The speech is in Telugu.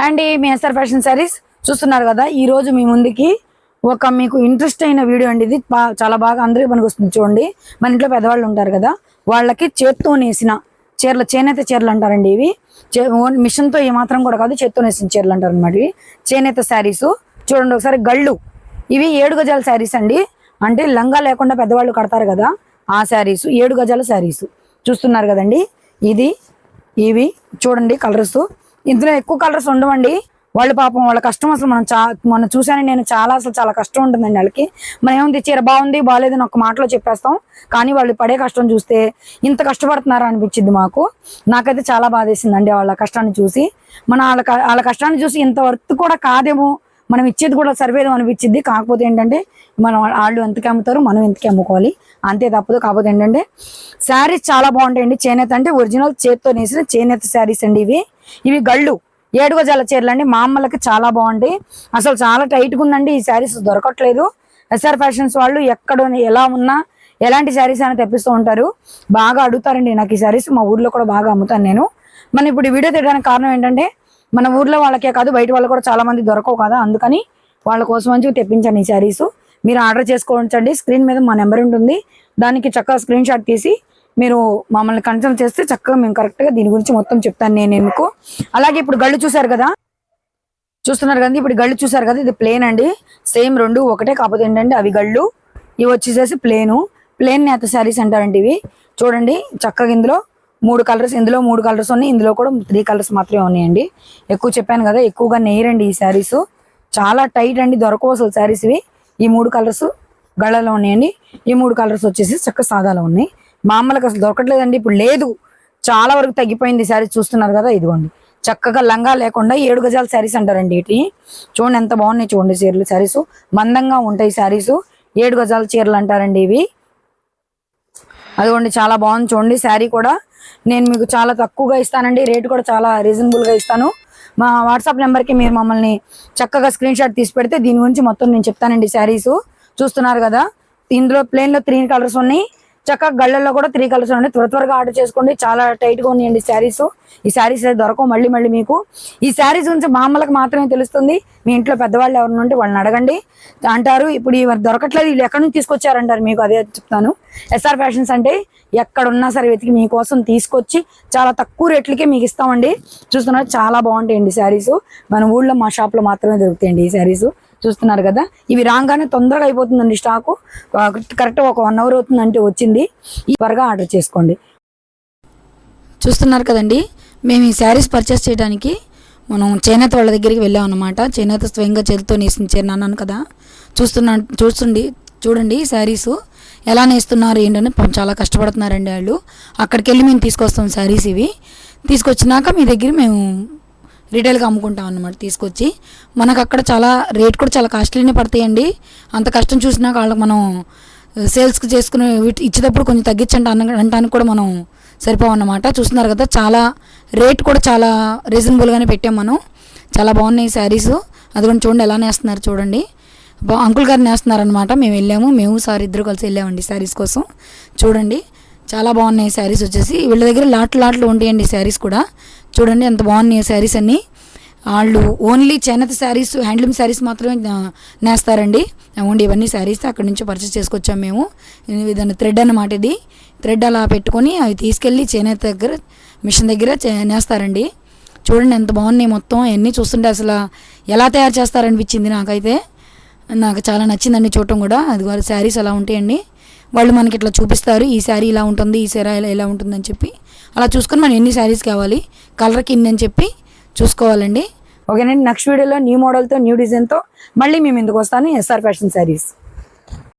అండ్ మీ ఎస్ఆర్ ఫ్యాషన్ సారీస్ చూస్తున్నారు కదా, ఈ రోజు మీ ముందుకి ఒక మీకు ఇంట్రెస్ట్ అయిన వీడియో అండి. ఇది చాలా బాగా అందరికీ పనికి వస్తుంది. చూడండి, మన ఇంట్లో పెద్దవాళ్ళు ఉంటారు కదా, వాళ్ళకి చేత్తో నేసిన చీరలు, చేనేత చీరలు అంటారండి. ఇవి మిషన్తో ఏమాత్రం కూడా కాదు, చేత్తో నేసిన చీరలు అంటారు అనమాట. ఇవి చేనేత శారీస్. చూడండి ఒకసారి, గళ్ళు. ఇవి 7 గజాల శారీస్ అండి. అంటే లంగా లేకుండా పెద్దవాళ్ళు కడతారు కదా, ఆ శారీస్ 7 గజాల శారీస్ చూస్తున్నారు కదండి. ఇవి చూడండి కలర్స్. ఇందులో ఎక్కువ కలర్స్ ఉండవండి. వాళ్ళు పాపం వాళ్ళ కష్టం అసలు మనం చూసాను నేను, చాలా కష్టం ఉంటుందండి వాళ్ళకి. మనం ఏముంది, చీర బాగుంది బాగాలేదని ఒక మాటలో చెప్పేస్తాం, కానీ వాళ్ళు పడే కష్టం చూస్తే ఇంత కష్టపడుతున్నారా అనిపించింది మాకు. నాకైతే చాలా బాధేసిందండి వాళ్ళ కష్టాన్ని చూసి. వాళ్ళ కష్టాన్ని చూసి ఇంత వర్త్ కూడా కాదేమో, మనం ఇచ్చేది కూడా సరిపోయేది అనిపించింది. కాకపోతే ఏంటంటే వాళ్ళు ఎంతకి అమ్ముతారు, మనం ఎంతకి అమ్ముకోవాలి, అంతే తప్పదు. కాకపోతే ఏంటంటే శారీస్ చాలా బాగుంటాయండి. చేనేత అంటే ఒరిజినల్ చేత్తో నేసిన చేనేత శారీస్ అండి. ఇవి గళ్ళు 7 గజాల చీరలు అండి. మా అమ్మలకి చాలా బాగుంటాయి. అసలు చాలా టైట్గా ఉందండి. ఈ శారీస్ దొరకట్లేదు. ఎస్ఆర్ ఫ్యాషన్స్ వాళ్ళు ఎక్కడ ఎలా ఉన్నా ఎలాంటి శారీస్ అయినా తెప్పిస్తూ ఉంటారు. బాగా అడుగుతారండి నాకు ఈ శారీస్. మా ఊర్లో కూడా బాగా అమ్ముతాను నేను. మనం ఇప్పుడు ఈ వీడియో తీయడానికి కారణం ఏంటంటే, మన ఊర్లో వాళ్ళకే కాదు బయట వాళ్ళు కూడా చాలా మంది దొరకవు కదా, అందుకని వాళ్ళ కోసం మంచిగా తెప్పించాను ఈ శారీస్. మీరు ఆర్డర్ చేసుకోవచ్చండి. స్క్రీన్ మీద మా నెంబర్ ఉంటుంది, దానికి చక్కగా స్క్రీన్ షాట్ తీసి మీరు మమ్మల్ని కన్సల్ట్ చేస్తే చక్కగా మేము కరెక్ట్గా దీని గురించి మొత్తం చెప్తాను నేను మీకు. అలాగే ఇప్పుడు గళ్ళు చూస్తున్నారు కదా, ఇప్పుడు గళ్ళు చూసారు కదా, ఇది ప్లేన్ అండి. సేమ్ రెండు ఒకటే, కాకపోతే ఏంటంటే అవి గళ్ళు, ఇవి వచ్చేసేసి ప్లేన్ నేత శారీస్ అంటారండి. ఇవి చూడండి చక్కగా ఇందులో 3 కలర్స్, ఇందులో 3 కలర్స్ ఉన్నాయి, ఇందులో కూడా 3 కలర్స్ మాత్రమే ఉన్నాయండి. ఎక్కువ చెప్పాను కదా, ఎక్కువగా నెయ్యరండి ఈ శారీస్. చాలా టైట్ అండి, దొరకవు అసలు శారీస్ ఇవి. ఈ 3 కలర్స్ గళ్ళలో ఉన్నాయండి. ఈ 3 కలర్స్ వచ్చేసి చక్కగా సాదాలో ఉన్నాయి. మామూలుగా అసలు దొరకట్లేదండి, ఇప్పుడు లేదు, చాలా వరకు తగ్గిపోయింది ఈ శారీస్. చూస్తున్నారు కదా, ఇదిగోండి చక్కగా లంగా లేకుండా 7 గజాల శారీస్ అంటారండి వీటిని. చూడండి ఎంత బాగున్నాయి, చూడండి చీరలు. శారీస్ మందంగా ఉంటాయి శారీస్, 7 గజాల చీరలు అంటారండి ఇవి. అదిగోండి చాలా బాగుంది చూడండి. శారీ కూడా నేను మీకు చాలా తక్కువగా ఇస్తానండి, రేటు కూడా చాలా రీజనబుల్గా ఇస్తాను. మా వాట్సాప్ నెంబర్కి మీరు మమ్మల్ని చక్కగా స్క్రీన్ షాట్ తీసి పెడితే దీని గురించి మొత్తం నేను చెప్తానండి. శారీస్ చూస్తున్నారు కదా, ఇందులో ప్లేన్లో 3 కలర్స్ ఉన్నాయి, చక్కగా గళ్ళల్లో కూడా 3 కలర్స్ ఉన్నాయి. త్వరగా ఆర్డర్ చేసుకోండి, చాలా టైట్గా ఉన్నాయండి శారీస్. ఈ శారీస్ అయితే దొరకవు మళ్ళీ మీకు. ఈ శారీస్ గురించి మా అమ్మలకు మాత్రమే తెలుస్తుంది. మీ ఇంట్లో పెద్దవాళ్ళు ఎవరైనా ఉంటే వాళ్ళని అడగండి. అంటారు ఇప్పుడు ఇవి దొరకట్లేదు, వీళ్ళు ఎక్కడి నుంచి తీసుకొచ్చారంటారు. మీకు అదే చెప్తాను. ఎస్ఆర్ ఫ్యాషన్స్ అంటే ఎక్కడున్నా సరే వెతికి మీకోసం తీసుకొచ్చి చాలా తక్కువ రేట్లకే మీకు ఇస్తామండి. చూస్తున్నారు చాలా బాగుంటాయండి శారీస్. మన ఊళ్ళో మా షాప్లో మాత్రమే దొరుకుతాయండి ఈ శారీస్. చూస్తున్నారు కదా, ఇవి రాగానే తొందరగా అయిపోతుందండి స్టాకు. కరెక్ట్ ఒక 1 అవర్ అవుతుందంటే వచ్చింది. త్వరగా ఆర్డర్ చేసుకోండి. చూస్తున్నారు కదండి, మేము ఈ శారీస్ పర్చేస్ చేయడానికి మనం చేనేత వాళ్ళ దగ్గరికి వెళ్ళాం అనమాట. చేనేత స్వయంగా చేతితో నేసిన చీర అన్నాను కదా, చూడండి శారీస్ ఎలా నేస్తున్నారు ఏంటని చాలా కష్టపడుతున్నారండి వాళ్ళు. అక్కడికి వెళ్ళి మేము తీసుకొస్తాం శారీస్. ఇవి తీసుకొచ్చినాక మీ దగ్గర మేము రీటైల్గా అమ్ముకుంటాం అన్నమాట. తీసుకొచ్చి మనకు అక్కడ చాలా రేట్ కూడా చాలా కాస్ట్లీనే పడతాయండి. అంత కష్టం చూసినాక వాళ్ళకి మనం సేల్స్కి చేసుకుని ఇచ్చేటప్పుడు కొంచెం తగ్గించండి అనడానికి కూడా మనం సరిపోవన్నమాట. చూస్తున్నారు కదా, చాలా రేట్ కూడా చాలా రీజనబుల్గానే పెట్టాం మనం. చాలా బాగున్నాయి శారీస్. అది కూడా చూడండి ఎలా నేస్తున్నారు చూడండి. అంకుల్ గారు నేస్తున్నారనమాట. మేము సార్ ఇద్దరు కలిసి వెళ్ళామండి శారీస్ కోసం. చూడండి చాలా బాగున్నాయి శారీస్. వచ్చేసి వీళ్ళ దగ్గర లాట్లు ఉంటాయండి శారీస్ కూడా. చూడండి ఎంత బాగున్నాయి శారీస్ అన్నీ. వాళ్ళు ఓన్లీ చేనేత శారీస్, హ్యాండ్లూమ్ శారీస్ మాత్రమే నేస్తారండి. ఓన్లీ ఇవన్నీ శారీస్ అక్కడి నుంచి పర్చేస్ చేసుకొచ్చాము మేము. ఇదన్న థ్రెడ్ అన్నమాట. ఇది థ్రెడ్ అలా పెట్టుకొని అవి తీసుకెళ్ళి చేనేత దగ్గర మిషన్ దగ్గర నేస్తారండి. చూడండి ఎంత బాగున్నాయి మొత్తం. అన్నీ చూస్తుంటే అసలు ఎలా తయారు చేస్తారనిపించింది నాకైతే. నాకు చాలా నచ్చిందండి చూడటం కూడా. అది వాళ్ళ శారీస్ అలా ఉంటాయండి. వాళ్ళు మనకి ఇట్లా చూపిస్తారు, ఈ శారీ ఇలా ఉంటుంది, ఈ శారీ ఇలా ఉంటుందని చెప్పి. అలా చూసుకొని మనం ఎన్ని శారీస్ కావాలి, కలర్కి ఇన్ని అని చెప్పి చూసుకోవాలండి. ఓకేనండి, నెక్స్ట్ వీడియోలో న్యూ మోడల్తో న్యూ డిజైన్తో మళ్ళీ మేము ఎందుకు వస్తాను. SR fashion saris.